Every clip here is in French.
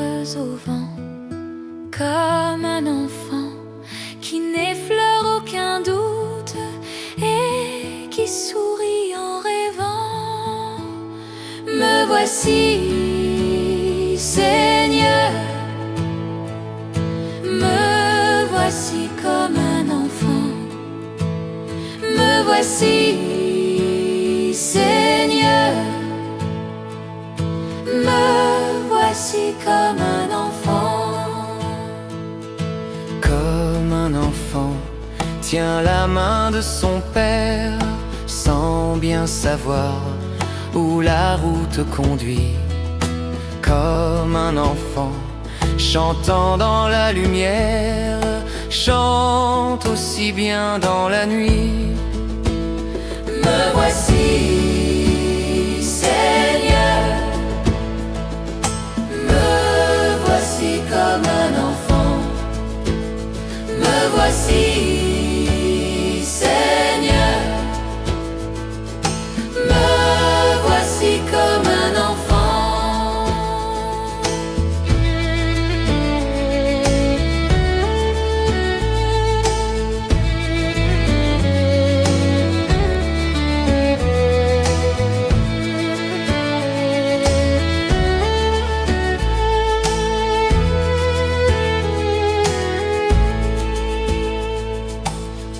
livres au vent, comme un enfant qui n'effleure aucun doute et qui sourit en rêvant. Me voici, Seigneur, me voici comme un enfant. Me voici, Seigneur, me voici comme un enfant. Comme un enfant tient la main de son père sans bien savoir où la route conduit. Comme un enfant chantant dans la lumière, chante aussi bien dans la nuit. Me voici, Seigneur, me voici comme un enfant. Me voici, Seigneur, me voici comme un enfant.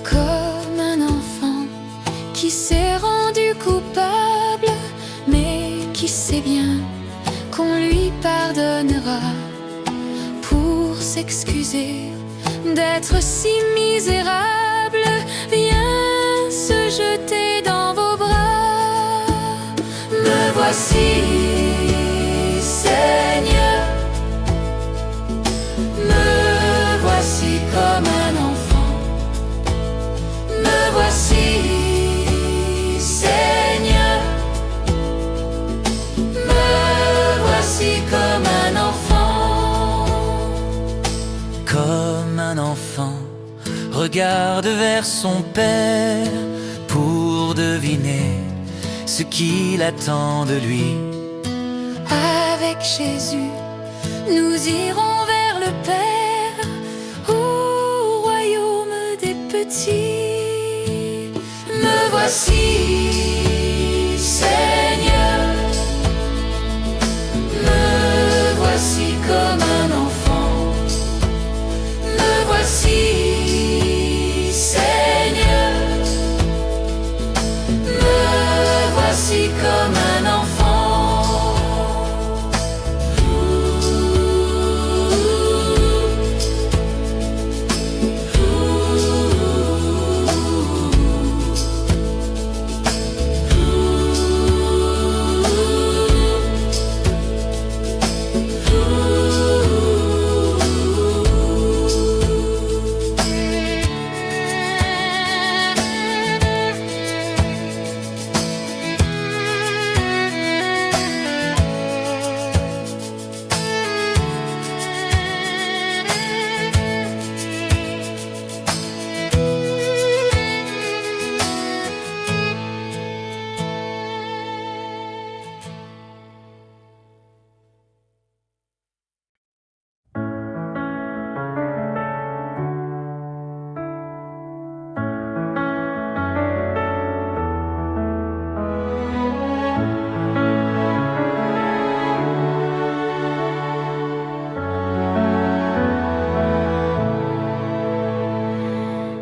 Comme un enfant qui s'est rendu coupable, mais qui sait bien qu'on lui pardonnera, pour s'excuser d'être si misérable, vient se jeter dans vos bras. Me voici, Seigneur, me voici comme un enfant. Me voici, Seigneur, me voici comme un enfant. Comme un enfant regarde vers son père pour deviner ce qu'il attend de lui. Avec Jésus, nous irons vers le Père, au royaume des petits. Me voici, Seigneur, me voici comme un enfant. Me voici, Seigneur, me voici comme un enfant.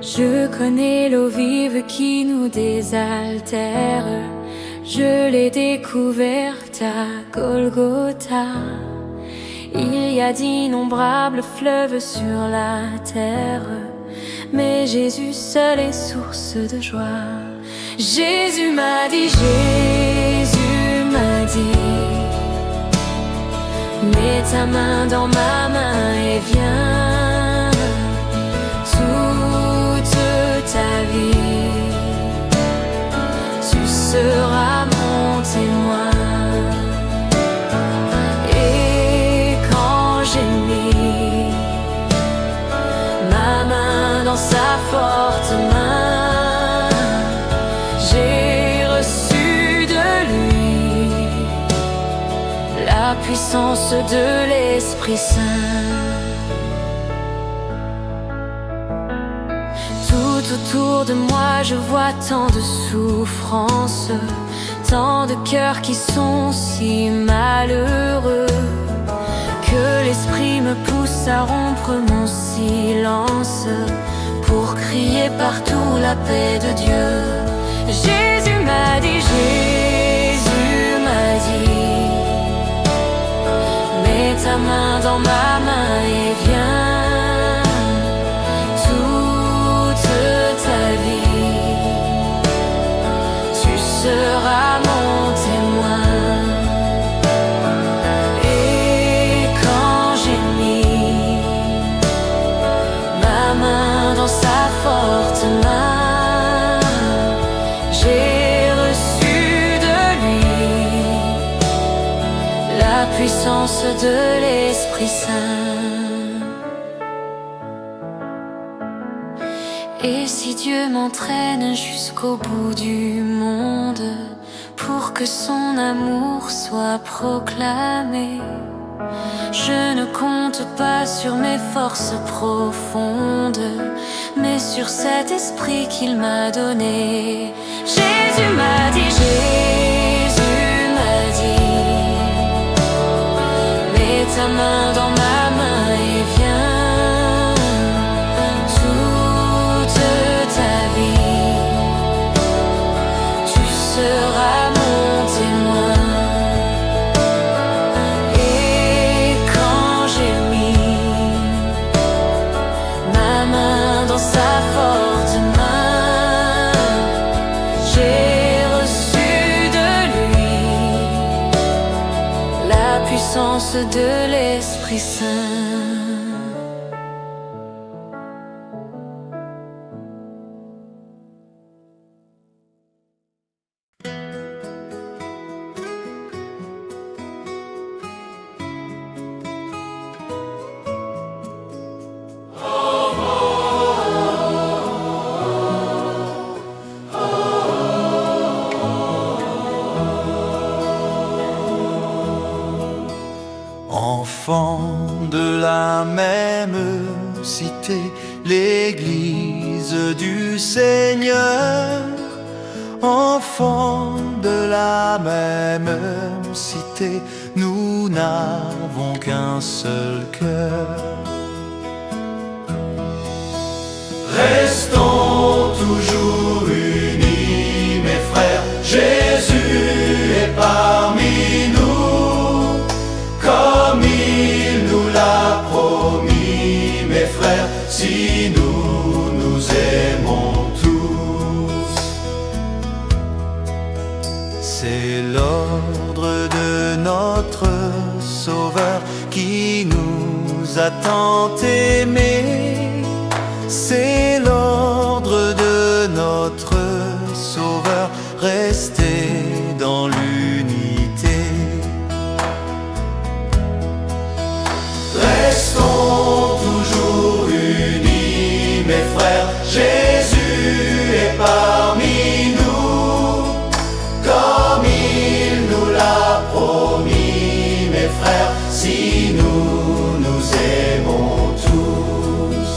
Je connais l'eau vive qui nous désaltère. Je l'ai découverte à Golgotha. Il y a d'innombrables fleuves sur la terre, mais Jésus seul est source de joie. Jésus m'a dit, mets ta main dans ma main et viens. Toute ta vie, tu seras mon témoin. Et quand j'ai mis ma main dans sa forte main, j'ai reçu de lui la puissance de l'esprit. l'Esprit Saint. Tout autour de moi je vois tant de souffrances, tant de cœurs qui sont si malheureux, que l'Esprit me pousse à rompre mon silence pour crier partout la paix de Dieu. Jésus m'a dit, Jésus m'a dit, mets ta main dans ma main et viens. Toute ta vie, tu seras mon témoin. Et quand j'ai mis ma main dans sa forte main, j'ai reçu de lui la puissance de l'Esprit Saint. Et si Dieu m'entraîne jusqu'au bout du monde pour que son amour soit proclamé, je ne compte pas sur mes forces profondes, mais sur cet esprit qu'il m'a donné. Jésus m'a dit, Jésus m'a dit, mets ta main dans ma main et viens. Toute ta vie, tu seras mon témoin. Et quand j'ai mis ma main dans sa forte main, j'ai reçu de lui la puissance de l'Esprit Saint. Enfants de la même cité, l'Église du Seigneur. Enfants de la même cité, nous n'avons qu'un seul cœur. Restons toujours unis, mes frères, Jésus est parmi nous, comme il nous l'a promis, mes frères, si nous nous aimons tous. C'est l'ordre de notre Sauveur qui nous a tant aimés. C'est l'ordre de notre Sauveur, rester dans l'unité. Restons toujours unis, mes frères, Jésus est parmi nous, comme il nous l'a promis, mes frères, si nous nous aimons tous.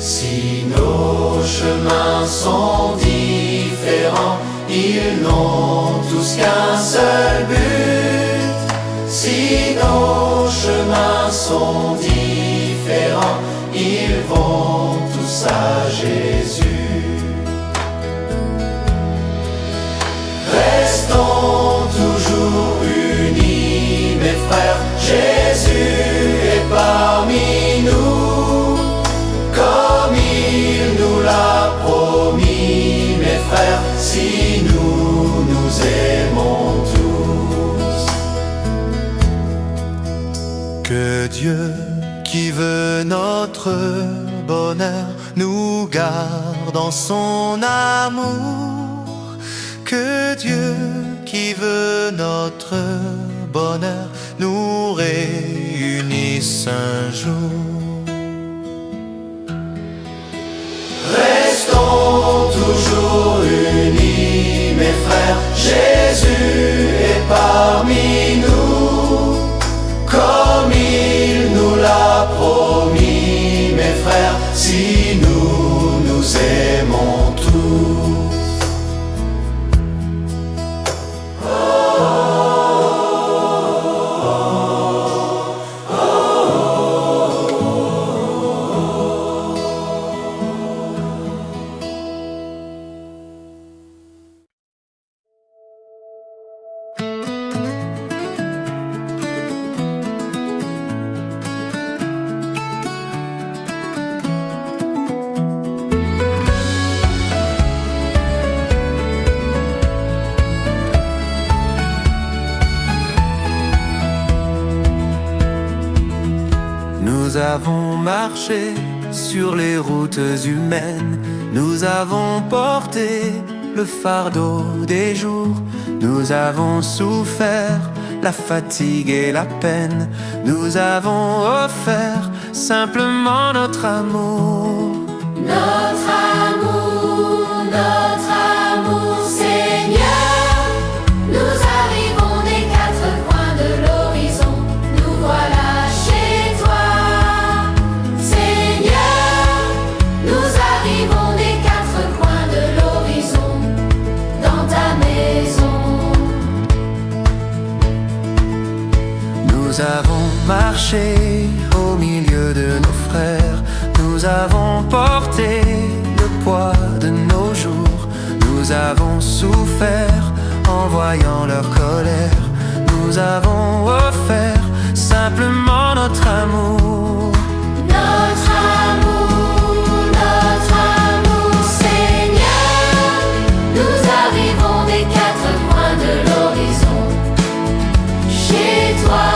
Si nos chemins sont différents, ils n'ont tous qu'un seul but. Si nos chemins sont différents, ils vont tous à Jésus. Restons toujours unis, mes frères, Jésus est parmi nous, comme il nous l'a promis, mes frères, si nous nous aimons tous. Que Dieu, qui veut notre bonheur, nous garde en son amour. Que Dieu, qui veut notre bonheur, nous réunisse un jour. Restons toujours unis, mes frères, Jésus est parmi nous, Nous avons marché sur les routes humaines, nous avons porté le fardeau des jours, nous avons souffert la fatigue et la peine, nous avons offert simplement notre amour. Notre amour, Seigneur, nous arrivons des quatre coins de l'horizon, nous voilà chez toi. Seigneur, nous arrivons des quatre coins de l'horizon, dans ta maison. Nous avons marché au milieu de nos frères, nous avons porté le poids de nos jours, nous avons souffert en voyant leur colère, nous avons offert simplement notre amour. Notre amour, Seigneur, nous arrivons des quatre coins de l'horizon, chez toi.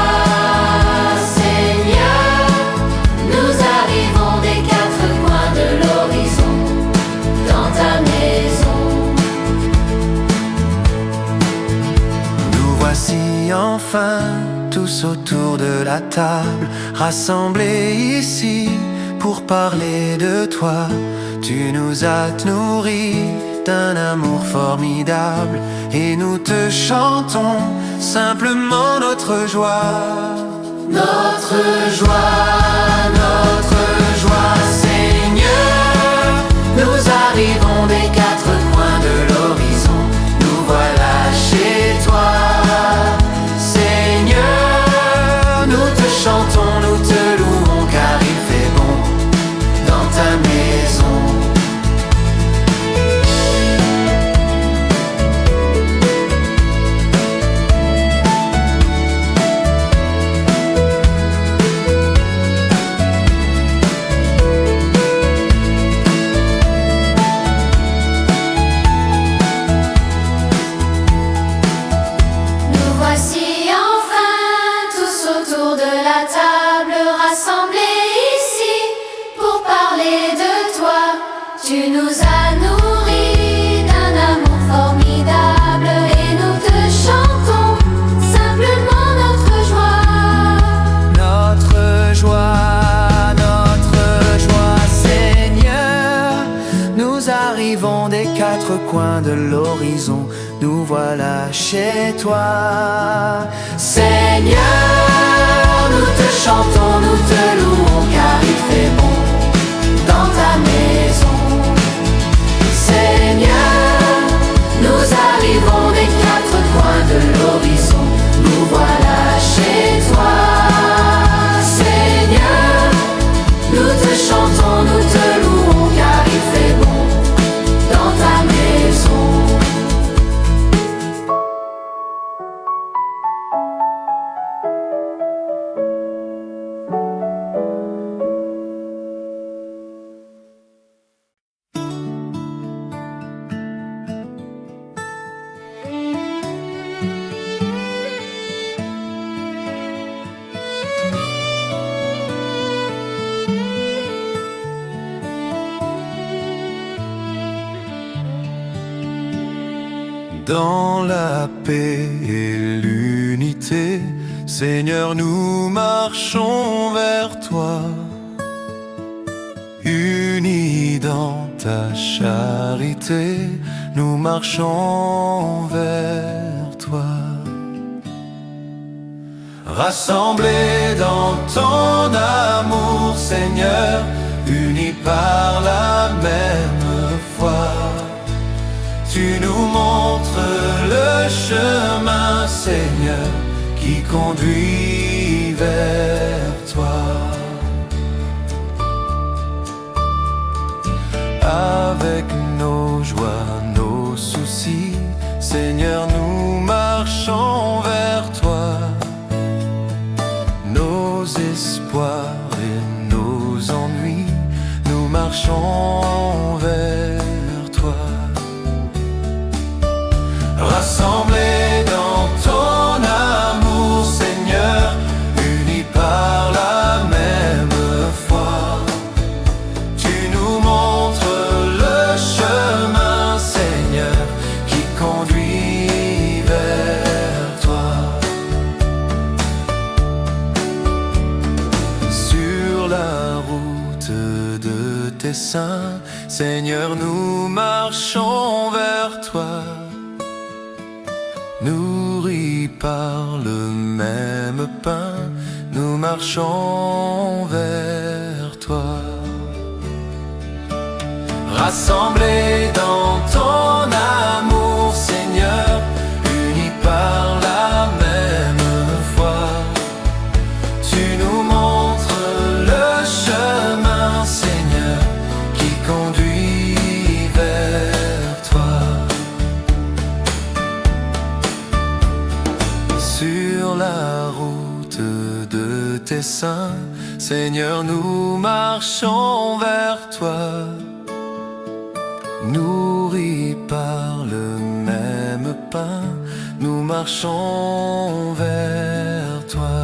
Enfin, tous autour de la table, rassemblés ici pour parler de toi. Tu nous as nourris d'un amour formidable et nous te chantons simplement notre joie. Notre joie, Seigneur, nous arrivons des quatre coins de l'horizon, nous voilà chez toi. Nous te chantons, nous te louons, car il fait bon dans ta maison. Nous voici enfin tous autour de la table, rassemblés ici pour parler de toi. Tu nous as nourris d'un amour formidable et nous te chantons simplement notre joie. Notre joie, Seigneur, nous arrivons des quatre coins de l'horizon, nous voilà chez toi. Seigneur, nous te chantons, nous te louons, car il fait bon dans ta maison. Seigneur, nous arrivons des quatre coins de l'horizon, nous voilà chez toi. Seigneur, nous te chantons, nous te louons, car il fait bon dans ta maison. Dans la paix et l'unité, Seigneur, nous marchons vers toi. Unis dans ta charité, nous marchons vers toi. Rassemblés dans ton amour, Seigneur, unis par la même foi. Tu nous montres le chemin, Seigneur, qui conduit vers toi. Avec nos joies, nos soucis, Seigneur, nous marchons vers toi. Nos espoirs et nos ennuis, nous marchons vers toi. Rassemblés dans ton amour, Seigneur, unis par dessein. Seigneur, nous marchons vers toi, nourris par le même pain, nous marchons vers toi. Rassemblés dans ton amour, Seigneur, unis par la même foi, tu nous montres le chemin, Seigneur, qui conduit vers toi. Sur la route de tes saints, Seigneur, nous marchons vers toi, nourris par le même pain, nous marchons vers toi.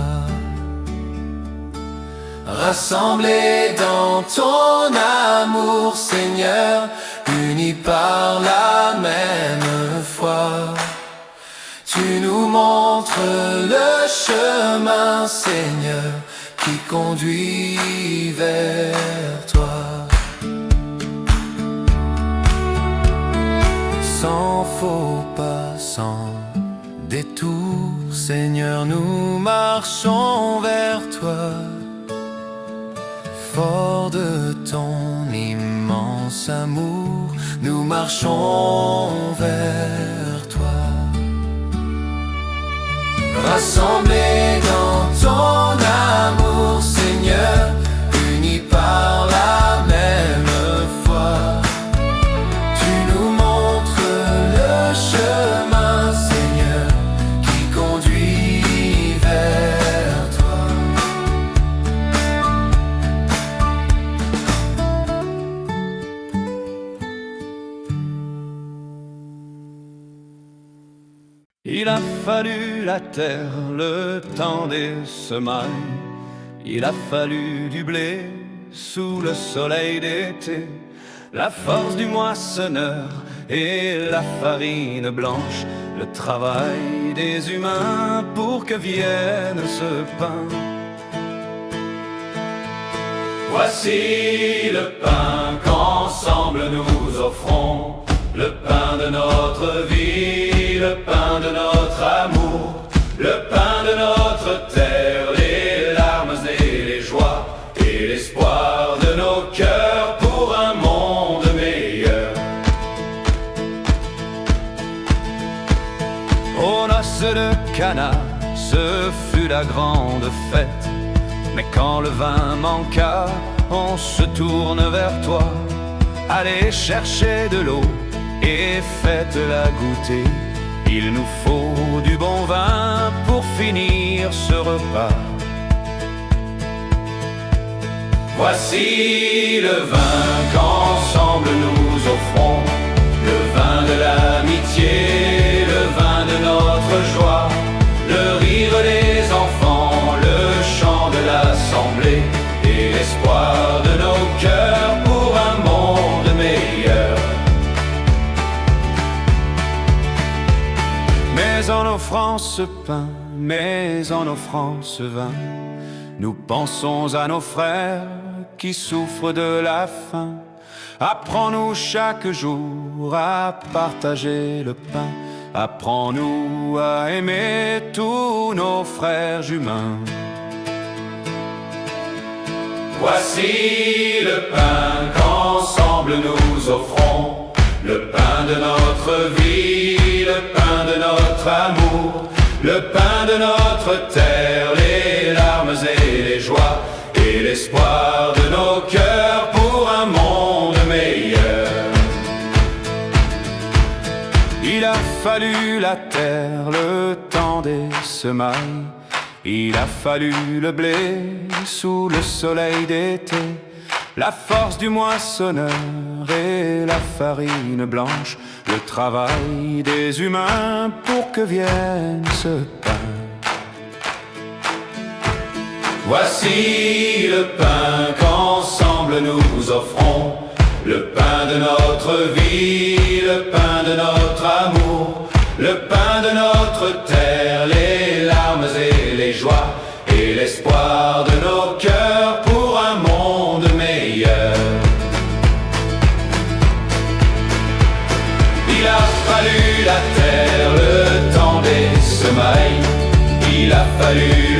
Rassemblés dans ton amour, Seigneur, unis par la même foi, tu nous montres le chemin, Seigneur, qui conduit vers toi. Sans faux pas, sans détour, Seigneur, nous marchons vers toi. Fort de ton immense amour, nous marchons vers toi. Rassemblés dans ton amour, Seigneur, unis par la même foi, chemin, Seigneur, qui conduit vers toi. Il a fallu la terre, le temps des semailles. Il a fallu du blé sous le soleil d'été, la force du moissonneur et la farine blanche, le travail des humains pour que vienne ce pain. Voici le pain qu'ensemble nous offrons, le pain de notre vie, le pain de notre amour, le pain de notre terre, les larmes et les joies et l'espoir de nos cœurs pour un monde meilleur. Aux noces de Cana, ce fut la grande fête, mais quand le vin manqua, on se tourne vers toi. Allez chercher de l'eau et faites-la goûter. Il nous faut du bon vin pour finir ce repas. Voici le vin qu'ensemble nous offrons, le vin de l'amitié, le vin de notre joie, le rire des enfants, le chant de l'assemblée et l'espoir de nos cœurs pour un monde meilleur. Mais en offrant ce pain, mais en offrant ce vin, nous pensons à nos frères qui souffrent de la faim. Apprends-nous chaque jour à partager le pain. Apprends-nous à aimer tous nos frères humains. Voici le pain qu'ensemble nous offrons, le pain de notre vie, le pain de notre amour, le pain de notre terre, les larmes et les joies et l'espoir de nos cœurs pour un monde meilleur. Il a fallu la terre, le temps des semailles. Il a fallu le blé sous le soleil d'été, la force du moissonneur et la farine blanche, le travail des humains pour que vienne ce pain. Voici le pain qu'ensemble nous offrons, le pain de notre vie, le pain de notre amour, le pain de notre terre, les larmes et les joies et l'espoir de nos cœurs pour un monde meilleur.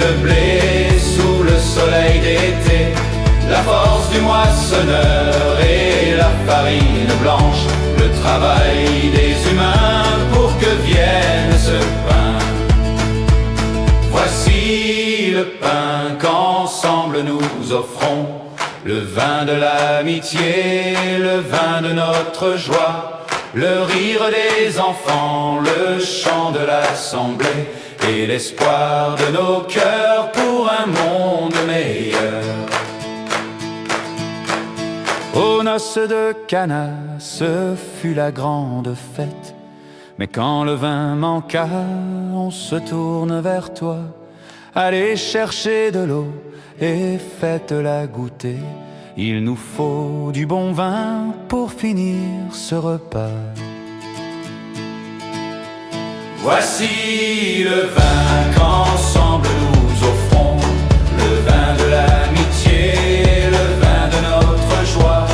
de blé sous le soleil d'été, la force du moissonneur et la farine blanche, le travail des humains pour que vienne ce pain. Voici le pain qu'ensemble nous offrons, le vin de l'amitié, le vin de notre joie, le rire des enfants, le chant de l'assemblée et l'espoir de nos cœurs pour un monde meilleur. Aux noces de Cana, ce fut la grande fête, mais quand le vin manqua, on se tourne vers toi. Allez chercher de l'eau et faites-la goûter. Il nous faut du bon vin pour finir ce repas. Voici le vin qu'ensemble nous offrons, le vin de l'amitié, le vin de notre joie,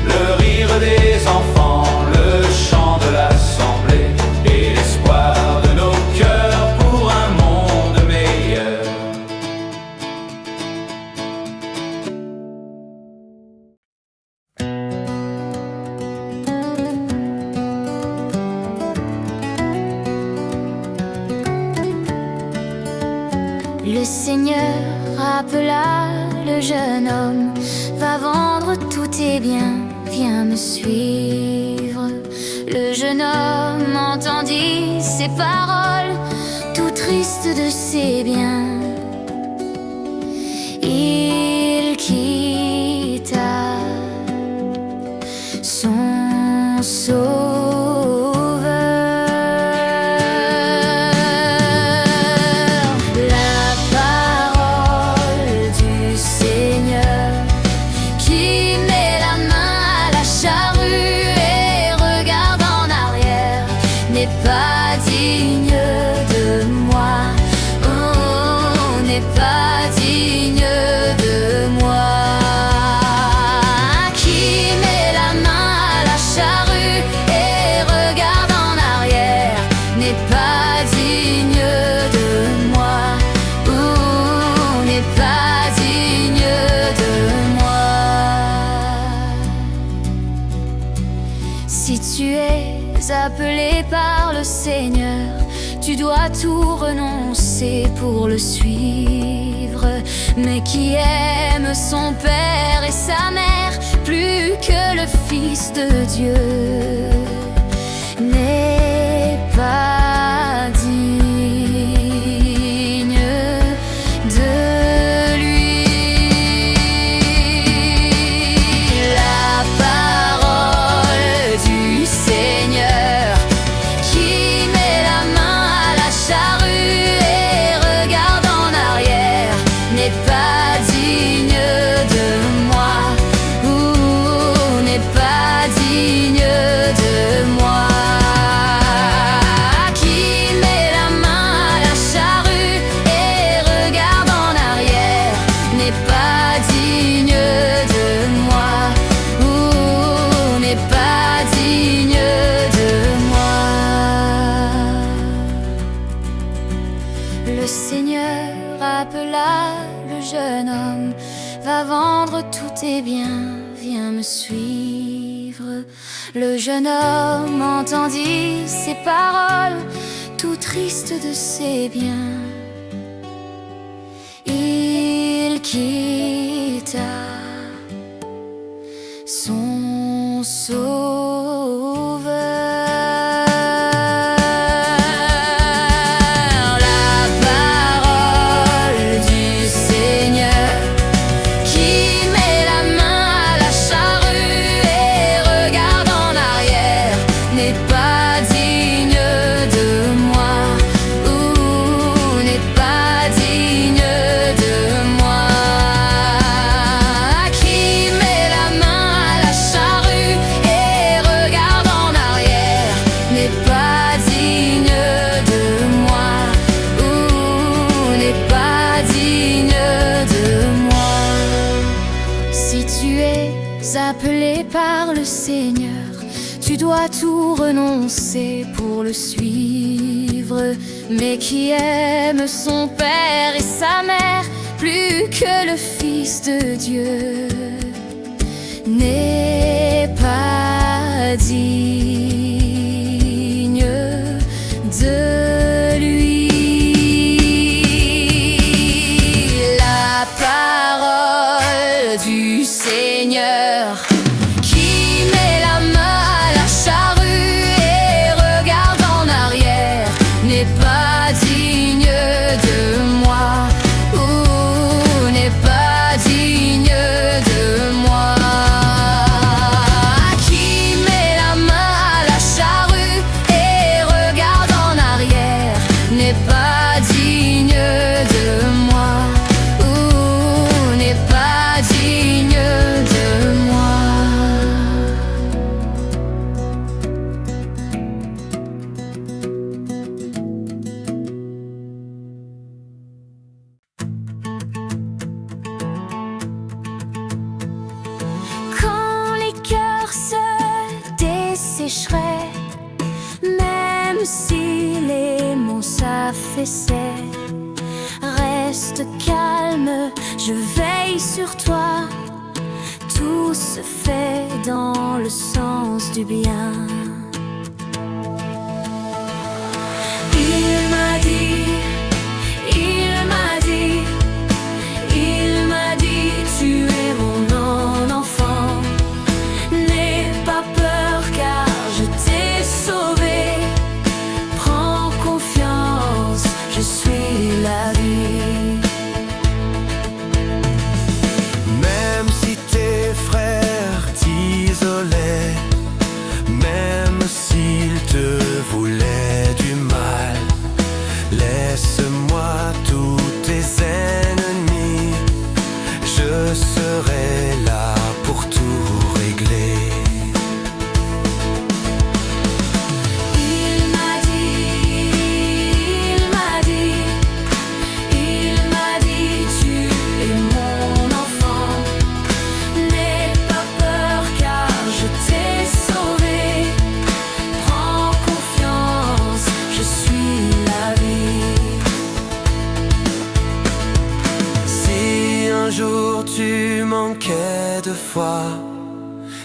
le rire des enfants, le chant de l'assemblée et l'espoir de nos cœurs pour un monde meilleur. Le Seigneur appela le jeune homme, va vendre tous tes biens, viens me suivre. Le jeune homme entendit ces paroles, tout triste de ses biens. Il quitta son sauveur. La parole du Seigneur qui met la main à la charrue et regarde en arrière n'est pas digne de moi. Oh, n'est pas digne de moi. Qui met la main à la charrue et regarde en arrière n'est pas digne de moi. Oh, n'est pas digne de moi. Si tu es appelé par le Seigneur, tu dois tout renoncer pour le suivre. Mais qui aime son père et sa mère plus que le Fils de Dieu n'est pas digne de lui. La parole du Seigneur qui met la main à la charrue et regarde en arrière n'est pas digne de moi. Ou n'est pas digne de moi. Qui met la main à la charrue et regarde en arrière n'est pas digne de moi. Ou n'est pas digne de moi. Le Seigneur appela le jeune homme, va vendre tous tes biens, viens me suivre. Le jeune homme entendit ces paroles, tout triste de ses biens. Il quitta son sauveur. La parole du Seigneur qui met la main à la charrue et regarde en arrière n'est pas digne de moi. Ou n'est pas digne de moi. Qui met la main à la charrue et regarde en arrière n'est pas digne de moi. Ou n'est pas digne de moi. Si tu es appelé par le Seigneur, tu dois tout renoncer pour le suivre, mais qui aime son père et sa mère plus que le Fils de Dieu n'est pas digne de lui. La parole du Seigneur qui met la main à la charrue et regarde en arrière n'est pas digne de moi, ou n'est pas digne de moi. Qui met la main à la charrue et regarde en arrière n'est pas digne de moi, ou n'est pas digne de moi. Quand les cœurs se dessécheraient, même si les mots s'affaissaient, reste calme, je veille sur toi. Tout se fait dans le sens du bien. Il m'a dit, il m'a dit, il m'a dit, tu es mon enfant. N'aie pas peur car je t'ai sauvé. Prends confiance, je suis la vie. Même si tes frères t'isolaient, même s'ils te voulaient du mal, laisse-moi tous tes ennemis, je serai là pour tout régler. Il m'a dit, il m'a dit, il m'a dit, tu es mon enfant. N'aie pas peur car je t'ai sauvé. Prends confiance, je suis la vie. Si un jour tu manquais de foi,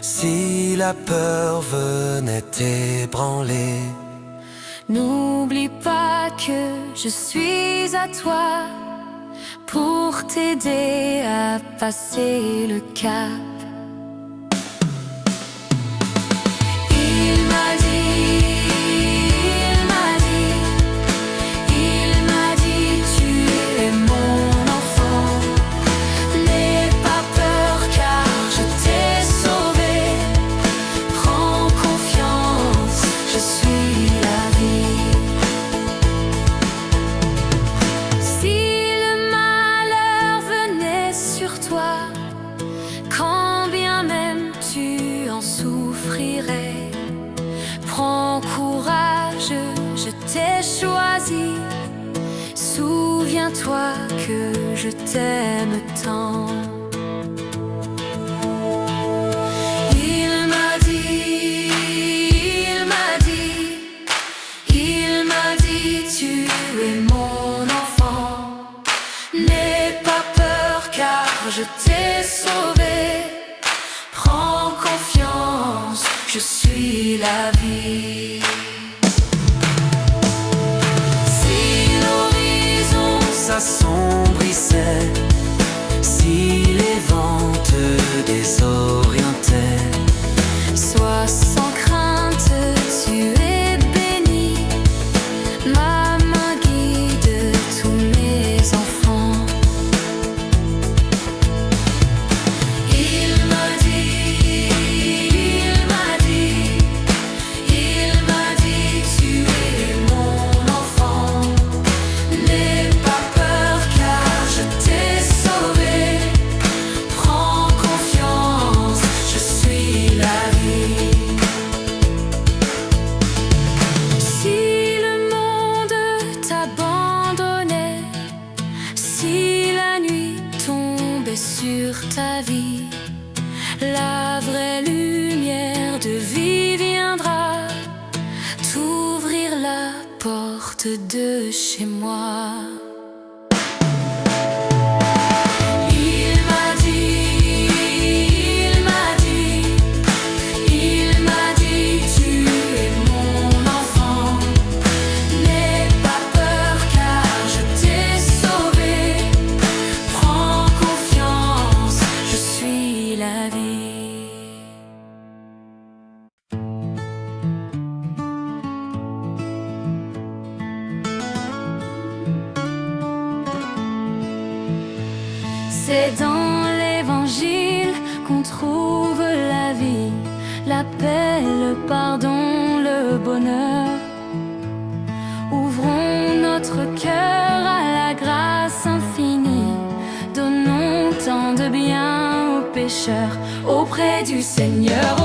si la peur venait t'ébranler, N'oublie pas que je suis à toi pour t'aider à passer le cap. Il m'a dit, il m'a dit, il m'a dit, tu es mon enfant. N'aie pas peur car je t'ai sauvé. Prends confiance, je suis la vie. Si le malheur venait sur toi, quand bien même tu en souffrirais, prends courage, je t'ai choisi. Souviens-toi que je t'aime tant. Il m'a dit, il m'a dit, il m'a dit, tu es mon enfant. N'aie pas peur car je t'ai sauvé. Prends confiance, je suis la vie. Si l'horizon s'assombrissait, si les vents te désorientaient, sois sans crainte, tu es béni. Ma main guide tous mes enfants. Il m'a dit, il m'a dit, il m'a dit, tu es mon enfant. N'aie pas peur car je t'ai sauvé. Prends confiance, je suis la vie. Si le monde t'abandonnait, si la nuit tombait sur ta vie, la vraie lumière de vie viendra. porte de chez moi. C'est dans l'évangile qu'on trouve la vie, la paix, le pardon, le bonheur. Ouvrons notre cœur à la grâce infinie, donnons tant de bien aux pécheurs, auprès du Seigneur,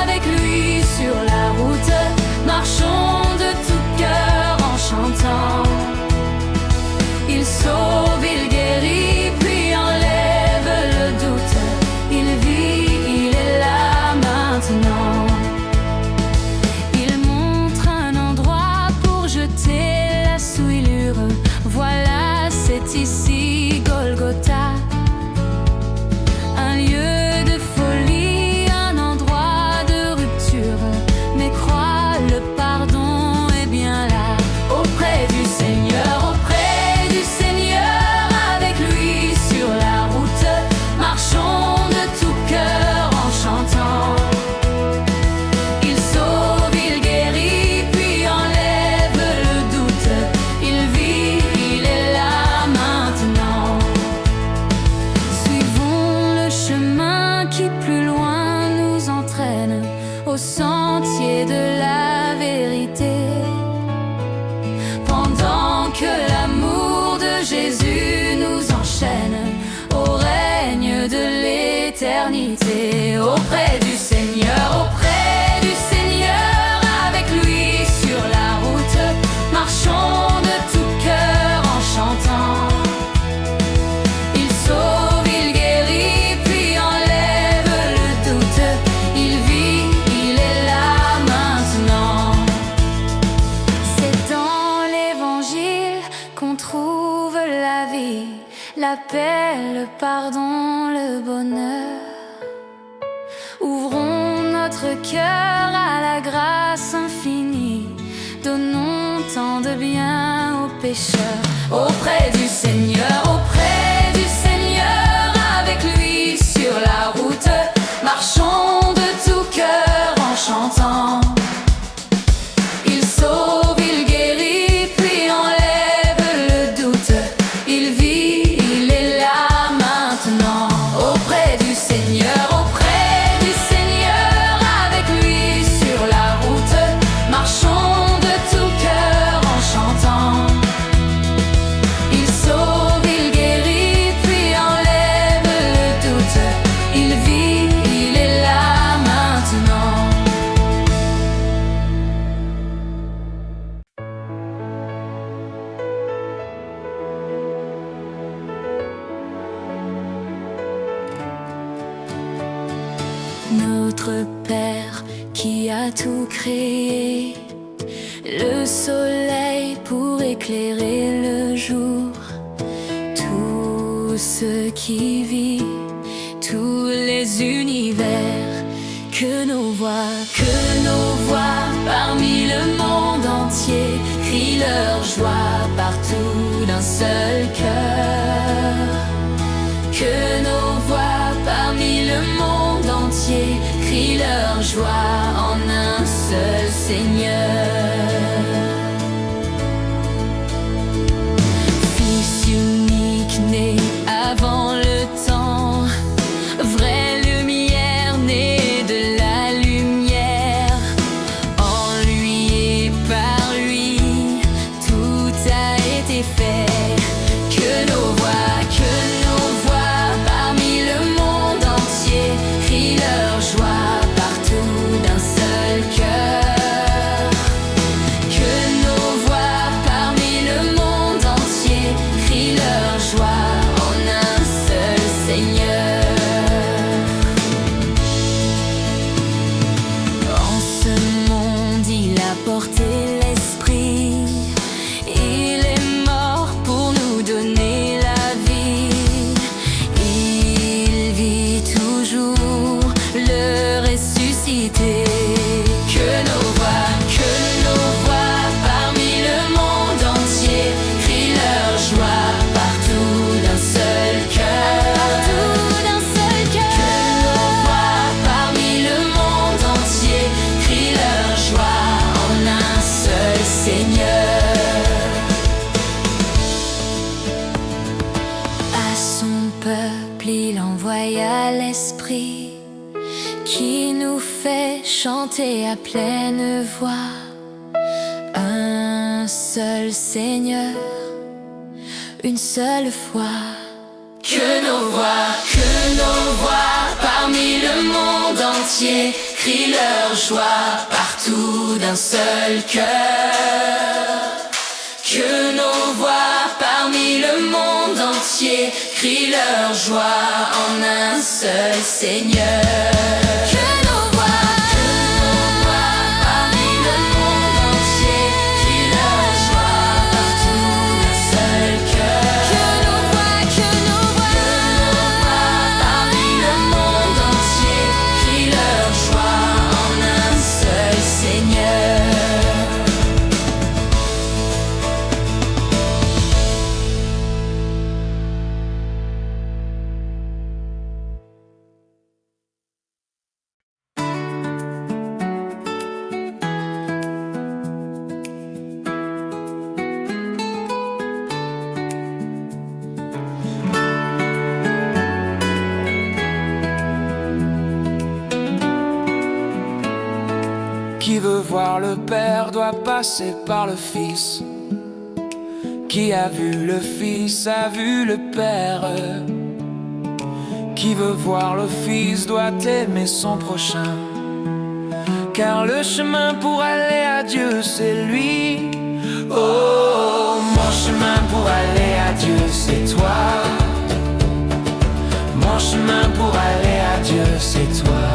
avec lui sur la route, marchons de tout cœur en chantant. Il sauve, il guérit, puis enlève le doute. Il vit, il est là maintenant. Il montre un endroit pour jeter la souillure. Voilà, c'est ici Golgotha. Un lieu de folie, un endroit de rupture. Mais crois, le pardon est bien là, auprès du Seigneur. Au sentier de la vérité, pendant que l'amour de Jésus nous enchaîne au règne de l'éternité, auprès du Seigneur, avec lui sur la route, marchons de tout cœur en chantant. Il sauve, il guérit, puis enlève le doute. Il vit, qu'on trouve la vie, la paix, le pardon, le bonheur. Ouvrons notre cœur à la grâce infinie, donnons tant de bien aux pécheurs, auprès du Seigneur, avec lui sur la route, marchons de tout cœur en chantant. Il sauve, il guérit, puis enlève le doute. Il vit, il est là maintenant, auprès du Seigneur, avec lui sur la route, marchons de tout cœur en chantant. Il sauve, il guérit, puis enlève le doute. Il vit, il est là maintenant. Notre Père qui a tout créé, le soleil pour éclairer le jour, tout ce qui vit, tous les univers, que nos voix parmi le monde entier crient leur joie partout d'un seul cœur. Que nos voix parmi le monde entier crient leur joie en un seul Seigneur. Fils unique né avant le temps, vraie lumière née de la lumière. En lui et par lui, tout a été fait. Que nos peuple, il envoya l'Esprit qui nous fait chanter à pleine voix. Un seul Seigneur, une seule foi. Que nos voix parmi le monde entier crient leur joie partout d'un seul cœur. Que nos voix parmi le monde entier crient leur joie en un seul Seigneur. Que nos voix parmi le monde entier crient leur joie partout d'un seul cœur. Que nos voix parmi le monde entier crient leur joie en un seul Seigneur. Qui veut voir le Père doit passer par le Fils. Qui a vu le Fils a vu le Père. Qui veut voir le Fils doit aimer son prochain. Car le chemin pour aller à Dieu c'est lui. Oh, mon chemin pour aller à Dieu c'est toi. Mon chemin pour aller à Dieu c'est toi.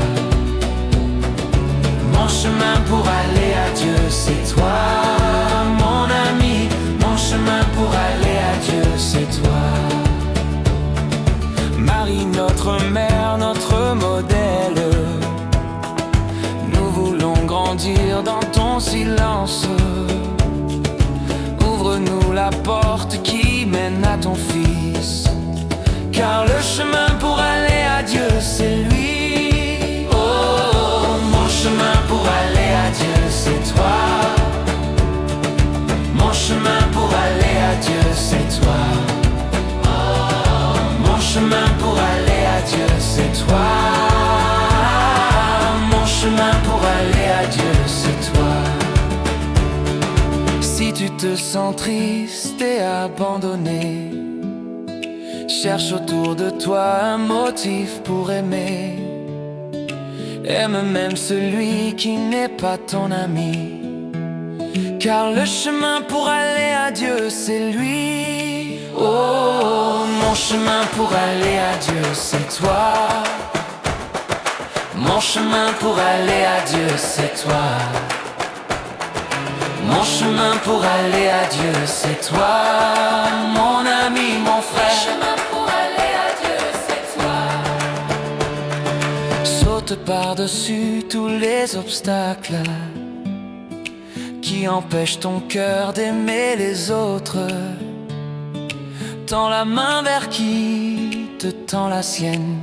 Mon chemin pour aller à Dieu, c'est toi, mon ami. Mon chemin pour aller à Dieu, c'est toi. Marie, notre mère, notre modèle. Nous voulons grandir dans ton silence. Ouvre-nous la porte qui mène à ton Fils. Car le chemin pour aller à Dieu, c'est lui. Mon chemin pour aller à Dieu, c'est toi. Mon chemin pour aller à Dieu, c'est toi. Mon chemin pour aller à Dieu, c'est toi. Mon chemin pour aller à Dieu, c'est toi. Si tu te sens triste et abandonné, cherche autour de toi un motif pour aimer. Aime même celui qui n'est pas ton ami. Car le chemin pour aller à Dieu c'est lui. Oh, mon chemin pour aller à Dieu c'est toi. Mon chemin pour aller à Dieu c'est toi. Mon chemin pour aller à Dieu c'est toi. Mon ami, mon frère. Mon chemin pour aller à Dieu c'est toi. Saute par-dessus tous les obstacles qui empêchent ton cœur d'aimer les autres. Tends la main vers qui te tend la sienne.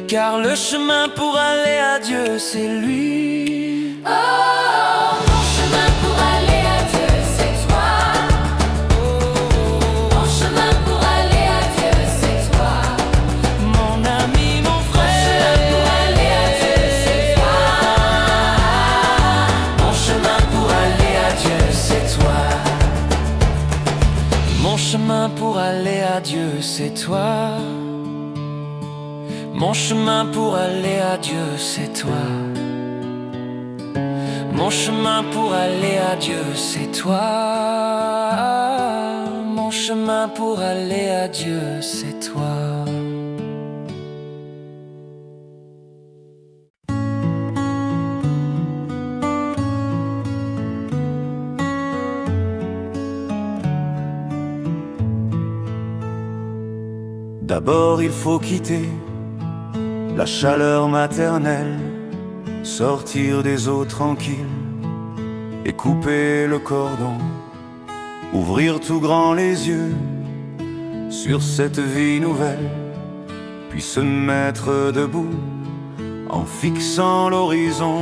Car le chemin pour aller à Dieu c'est lui. Oh, mon chemin pour aller à Dieu c'est toi. Mon chemin pour aller à Dieu c'est toi. Mon ami, mon frère. Mon chemin pour aller à Dieu c'est toi. Mon chemin pour aller à Dieu c'est toi. Mon chemin pour aller à Dieu c'est toi. Mon chemin pour aller à Dieu c'est toi. Mon chemin pour aller à Dieu c'est toi. Mon chemin pour aller à Dieu c'est toi. D'abord il faut quitter la chaleur maternelle, sortir des eaux tranquilles et couper le cordon, ouvrir tout grand les yeux sur cette vie nouvelle, puis se mettre debout en fixant l'horizon.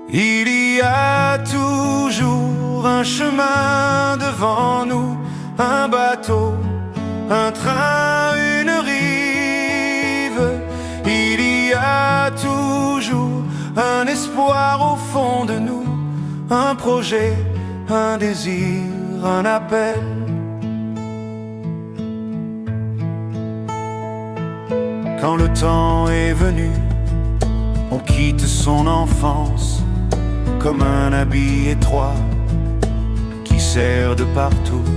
Il y a toujours un chemin devant nous, un bateau projet, un désir, un appel. Quand le temps est venu, on quitte son enfance comme un habit étroit qui sert de partout.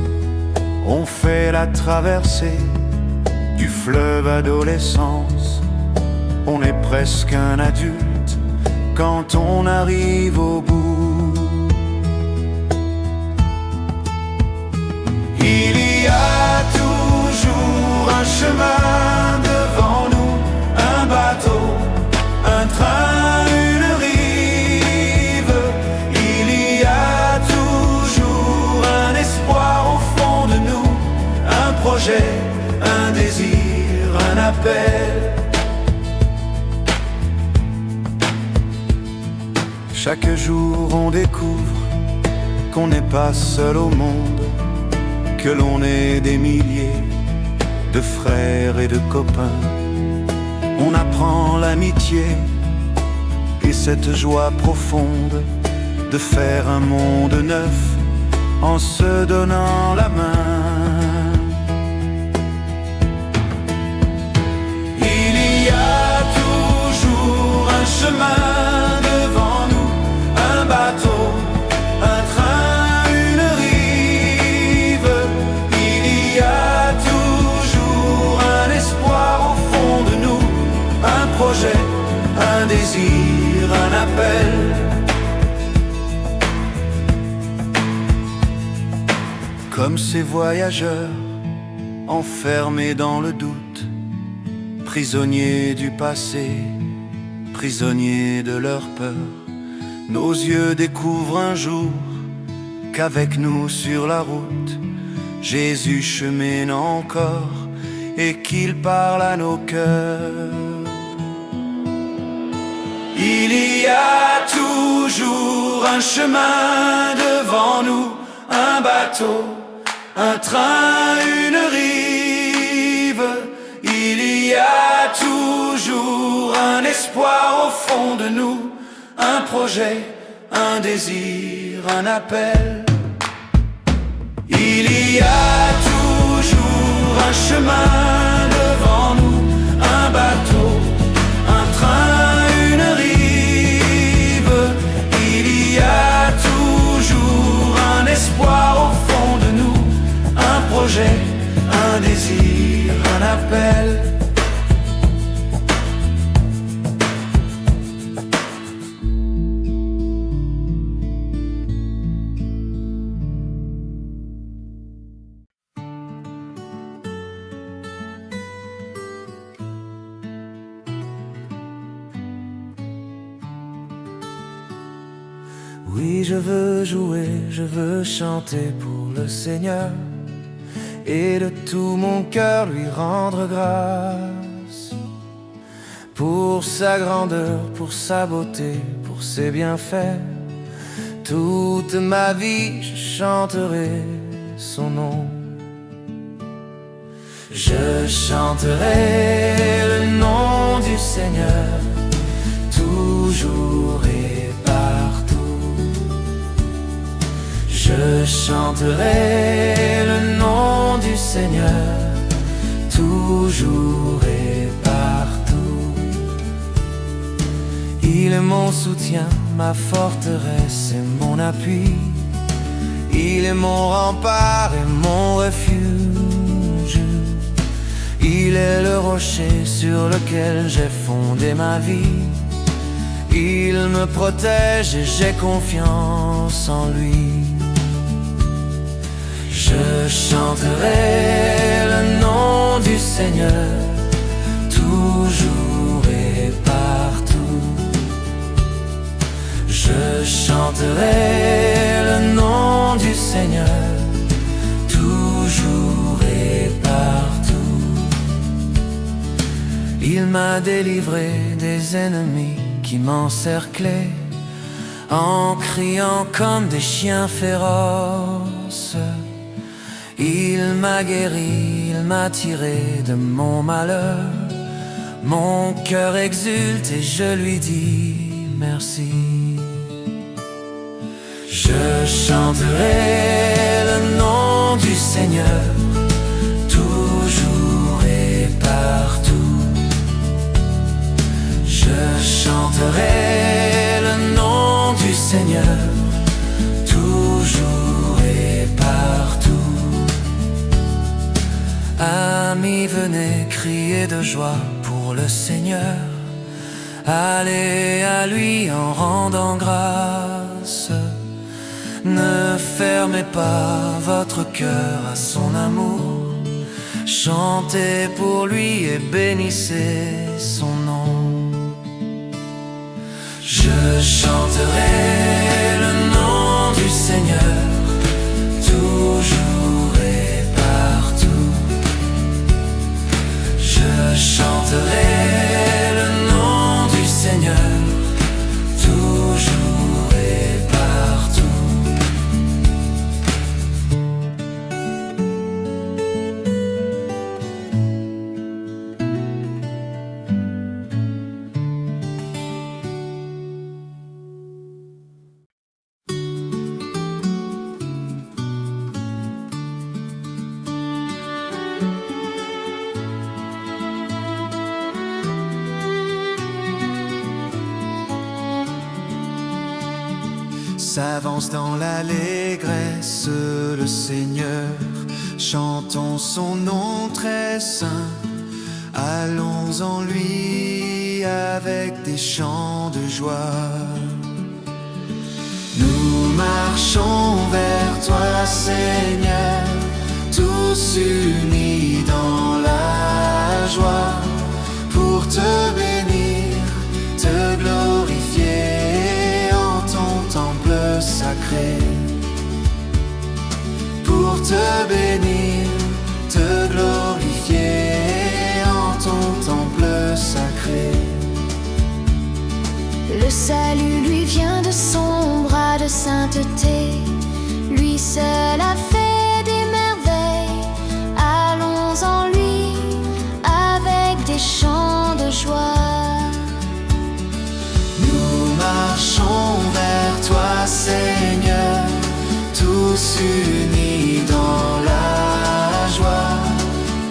On fait la traversée du fleuve adolescence. On est presque un adulte quand on arrive au bout. Il y a toujours un chemin devant nous, un bateau, un train, une rive. Il y a toujours un espoir au fond de nous, un projet, un désir, un appel. Chaque jour on découvre qu'on n'est pas seul au monde, que l'on est des milliers de frères et de copains. On apprend l'amitié et cette joie profonde de faire un monde neuf en se donnant la main. Il y a toujours un chemin devant nous, un bateau, un train, une rive. Il y a toujours un espoir au fond de nous, un projet, un désir, un appel. Comme ces voyageurs enfermés dans le doute, prisonniers du passé, prisonniers de leur peur, nos yeux découvrent un jour qu'avec nous sur la route, Jésus chemine encore et qu'il parle à nos cœurs. Il y a toujours un chemin devant nous, un bateau, un train, une rive. Il y a toujours un espoir au fond de nous, un projet, un désir, un appel. Il y a toujours un chemin devant nous, un bateau, un train, une rive. Il y a toujours un espoir au fond de nous, un projet, un désir, un appel. Oui, je veux jouer, je veux chanter pour le Seigneur et de tout mon cœur lui rendre grâce pour sa grandeur, pour sa beauté, pour ses bienfaits. Toute ma vie, je chanterai son nom. Je chanterai le nom du Seigneur toujours et partout. Je chanterai le nom du Seigneur toujours et partout. Il est mon soutien, ma forteresse et mon appui. Il est mon rempart et mon refuge. Il est le rocher sur lequel j'ai fondé ma vie. Il me protège et j'ai confiance en lui. Je chanterai le nom du Seigneur toujours et partout. Je chanterai le nom du Seigneur toujours et partout. Il m'a délivré des ennemis qui m'encerclaient en criant comme des chiens féroces. Il m'a guéri, il m'a tiré de mon malheur. Mon cœur exulte et je lui dis merci. Je chanterai le nom du Seigneur, toujours et partout. Je chanterai le nom du Seigneur, toujours et partout. Amis, venez crier de joie pour le Seigneur. Allez à lui en rendant grâce. Ne fermez pas votre cœur à son amour. Chantez pour lui et bénissez son nom. Je chanterai le nom du Seigneur, toujours et partout. Je chanterai le nom du Seigneur, toujours et partout. S'avance dans l'allégresse le Seigneur, chantons son nom très saint. Allons en lui avec des chants de joie. Nous marchons vers toi Seigneur, tous unis dans la joie, pour te bénir, te glorifier en ton temple sacré. Pour te bénir, te glorifier en ton temple sacré. Le salut lui vient de son bras de sainteté, lui seul a fait des merveilles. Allons en lui avec des chants de joie. Nous marchons vers toi Seigneur, tous unis dans la joie,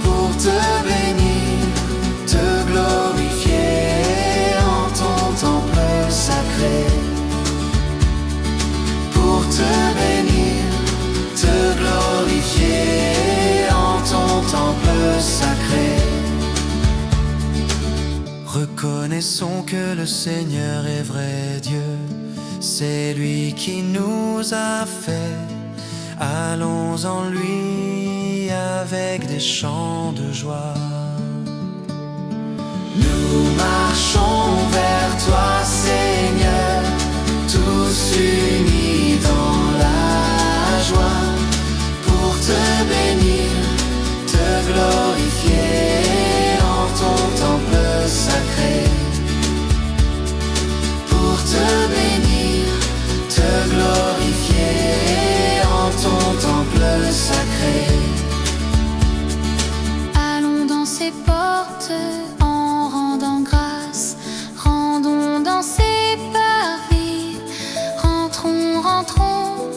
pour te bénir, te glorifier en ton temple sacré. Pour te bénir, te glorifier en ton temple sacré. Reconnaissons que le Seigneur est vrai Dieu, c'est lui qui nous a fait. Allons en lui avec des chants de joie. Nous marchons vers toi Seigneur, tous unis dans la joie, pour te bénir, te glorifier en ton temple sacré. Pour te bénir, te glorifier en ton temple sacré. Allons dans ses portes en rendant grâce, rendons dans ses parvis, rentrons, rentrons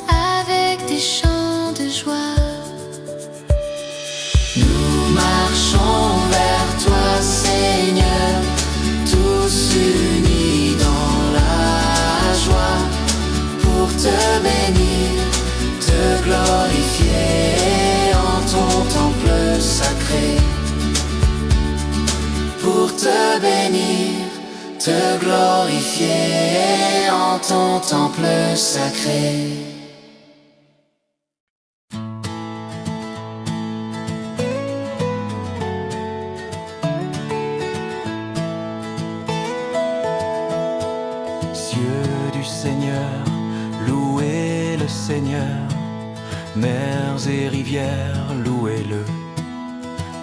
avec des chants de joie. Nous marchons vers toi Seigneur, tous unis dans la joie, pour te bénir, te glorifier en ton temple sacré. Pour te bénir, te glorifier en ton temple sacré. Cieux du Seigneur, louez le Seigneur. Mers et rivières, louez-le.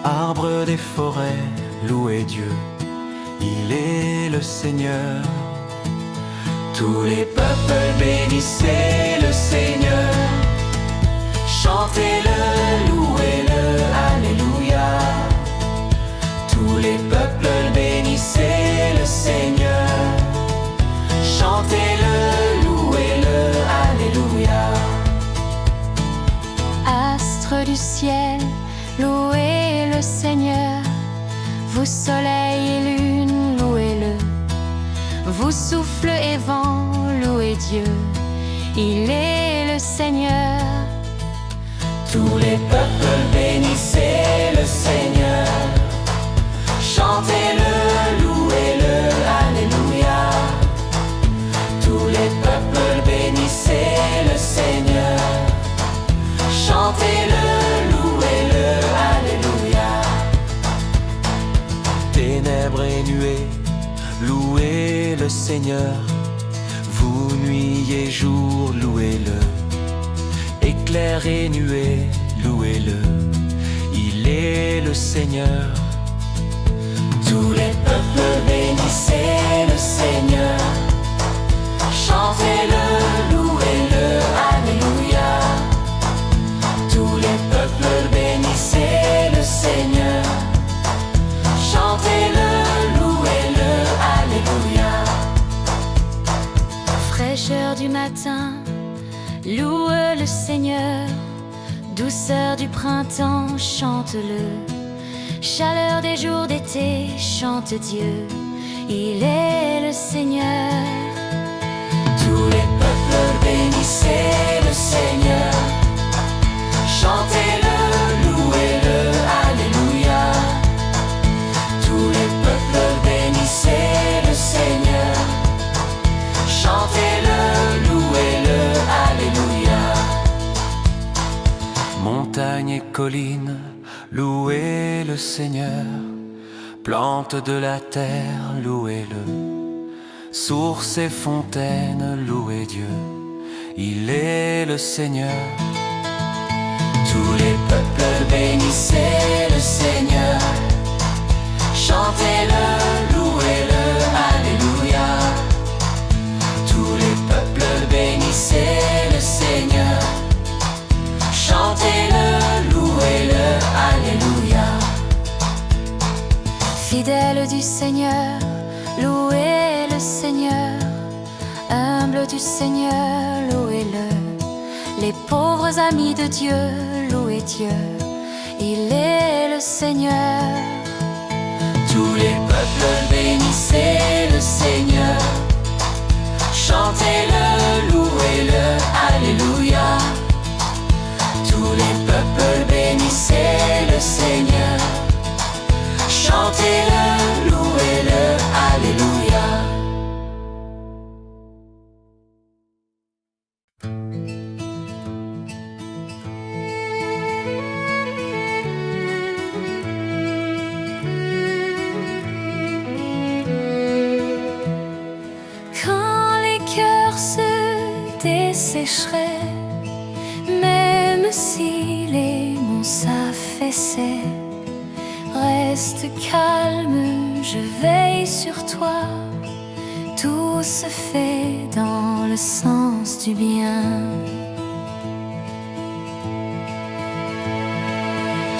Arbres des forêts, louez Dieu. Il est le Seigneur. Tous les peuples bénissez le Seigneur. Chantez-le, louez-le, alléluia. Tous les peuples bénissez le Seigneur. Chantez-le, louez-le, alléluia. Astres du ciel, louez le Seigneur. Vous soleil et lune, louez-le. Vous souffle et vent, louez Dieu. Il est le Seigneur. Tous les peuples bénissez le Seigneur. Chantez-le, louez-le, alléluia. Tous les peuples bénissez le Seigneur. Chantez-le, louez-le, alléluia. Ténèbres et nuées, louez le Seigneur. Vous nuit et jour, louez-le. Éclair et nuée, louez-le. Il est le Seigneur. Tous les peuples bénissez le Seigneur. Chantez-le, louez-le, alléluia. Tous les peuples bénissez le Seigneur. Chantez-le, louez-le, alléluia. Fraîcheur du matin, loue le Seigneur. Douceur du printemps, chante-le. Chaleur des jours d'été, chante Dieu. Il est le Seigneur. Tous les peuples bénissez le Seigneur. Chantez-le, louez-le, alléluia. Tous les peuples bénissez le Seigneur. Chantez-le, louez-le, alléluia. Montagnes et collines, louez le Seigneur. Plantes de la terre, louez-le. Sources et fontaines, louez Dieu. Il est le Seigneur. Tous les peuples bénissez le Seigneur. Chantez-le, louez-le, alléluia. Tous les peuples bénissez le Seigneur. Chantez-le, louez-le, alléluia. Fidèle du Seigneur, louez le Seigneur. Humble du Seigneur, louez-le. Les pauvres amis de Dieu, louez Dieu. Il est le Seigneur. Tous les peuples bénissez le Seigneur. Chantez-le, louez-le, alléluia. Tous les peuples bénissez le Seigneur. Chantez-le, louez-le, alléluia. Quand les cœurs se dessécheraient, même si les monts s'affaissaient, reste calme, je veille sur toi. Tout se fait dans le sens du bien.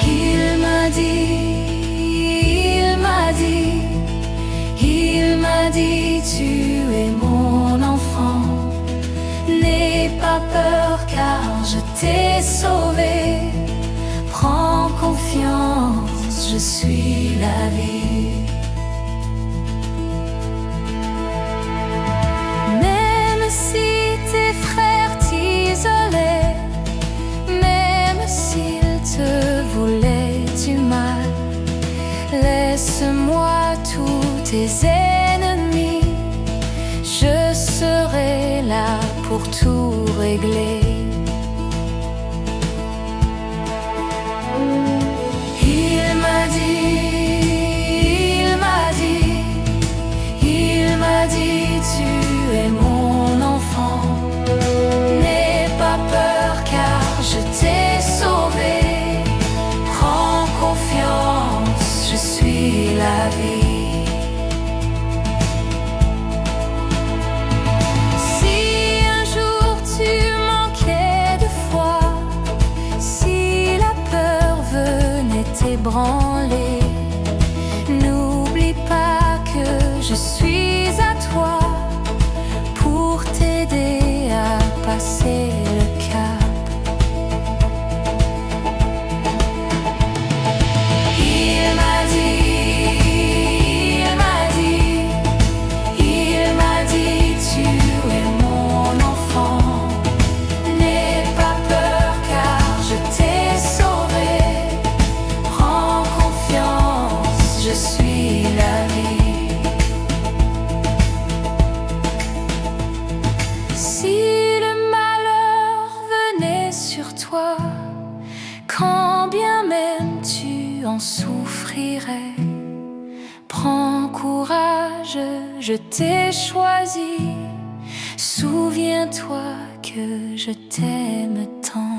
Il m'a dit, tu es mon enfant. N'aie pas peur car je t'ai sauvé. Prends confiance, je suis la vie. Même si tes frères t'isolaient, même s'ils te voulaient du mal, laisse-moi tous tes ennemis. Je serai là pour tout régler. Il m'a dit, tu es mon enfant. N'aie pas peur car je t'ai sauvé. Prends confiance, je suis la vie. Si un jour tu manquais de foi, si la peur venait t'ébranler, n'oublie pas que je suis à toi pour t'aider à passer le cap. quand bien même tu en souffrirais. Prends courage, je t'ai choisi. Souviens-toi que je t'aime tant.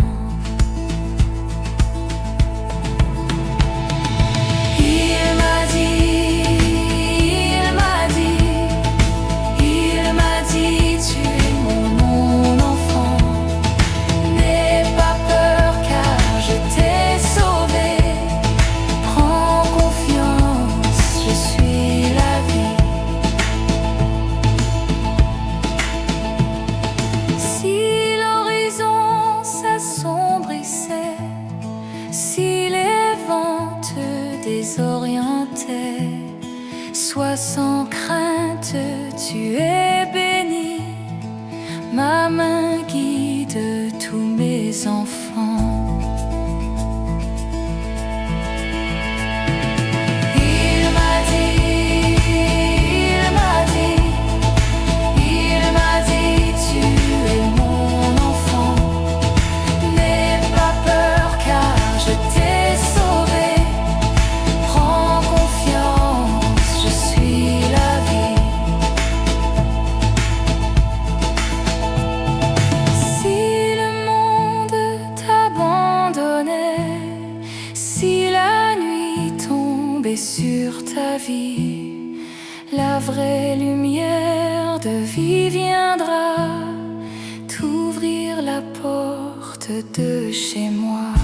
Si les vents te désorientaient, sois sans crainte, tu es béni. Ma main guide tous mes enfants. Si la nuit tombait sur ta vie, la vraie lumière de vie viendra t'ouvrir la porte de chez moi.